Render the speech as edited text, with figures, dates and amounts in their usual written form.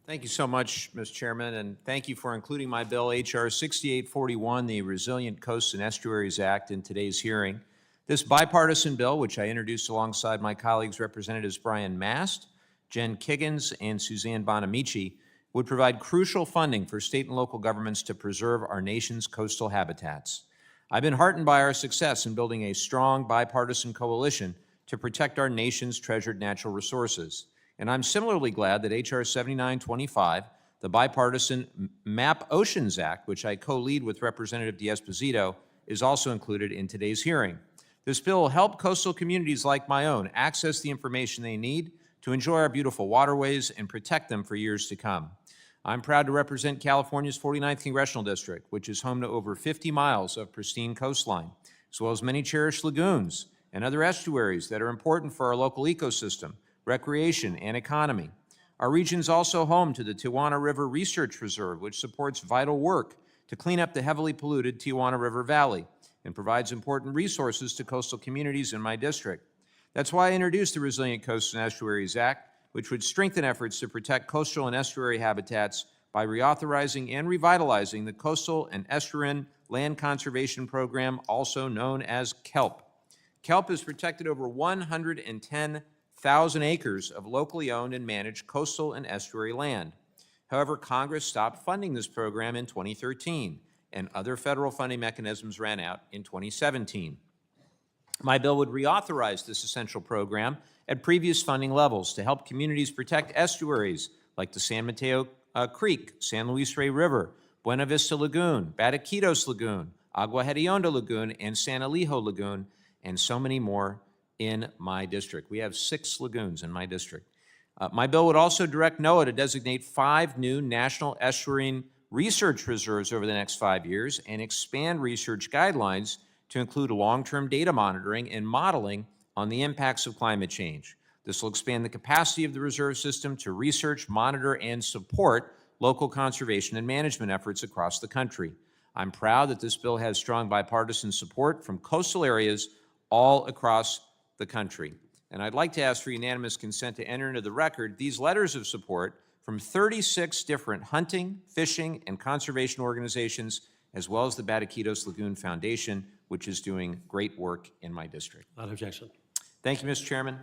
Thank you so much, Mr. Chairman, and thank you for including my bill, H.R. 6841, the Resilient Coasts and Estuaries Act, in today's hearing. This bipartisan bill, which I introduced alongside my colleagues Representatives Brian Mast, Jen Kiggins, and Suzanne Bonamici, would provide crucial funding for state and local governments to preserve our nation's coastal habitats. I've been heartened by our success in building a strong bipartisan coalition to protect our nation's treasured natural resources. And I'm similarly glad that H.R. 7925, the bipartisan MAP Oceans Act, which I co-lead with Representative D'Esposito, is also included in today's hearing. This bill will help coastal communities like my own access the information they need to enjoy our beautiful waterways and protect them for years to come. I'm proud to represent California's 49th Congressional District, which is home to over 50 miles of pristine coastline, as well as many cherished lagoons and other estuaries that are important for our local ecosystem, recreation, and economy. Our region is also home to the Tijuana River Research Reserve, which supports vital work to clean up the heavily polluted Tijuana River Valley and provides important resources to coastal communities in my district. That's why I introduced the Resilient Coasts and Estuaries Act, which would strengthen efforts to protect coastal and estuary habitats by reauthorizing and revitalizing the Coastal and Estuarine Land Conservation Program, also known as KELP. KELP has protected over 110,000 acres of locally owned and managed coastal and estuary land. However, Congress stopped funding this program in 2013, and other federal funding mechanisms ran out in 2017. My bill would reauthorize this essential program at previous funding levels to help communities protect estuaries like the San Mateo Creek, San Luis Rey River, Buena Vista Lagoon, Bataquitos Lagoon, Agua Hedionda Lagoon, and San Elijo Lagoon, and so many more in my district. We have 6 lagoons in my district. My bill would also direct NOAA to designate 5 new national estuarine research reserves over the next 5 years and expand research guidelines to include long-term data monitoring and modeling on the impacts of climate change. This will expand the capacity of the reserve system to research, monitor, and support local conservation and management efforts across the country. I'm proud that this bill has strong bipartisan support from coastal areas all across the country. And I'd like to ask for unanimous consent to enter into the record these letters of support from 36 different hunting, fishing, and conservation organizations, as well as the Bataquitos Lagoon Foundation, which is doing great work in my district. Without objection. Thank you, Mr. Chairman.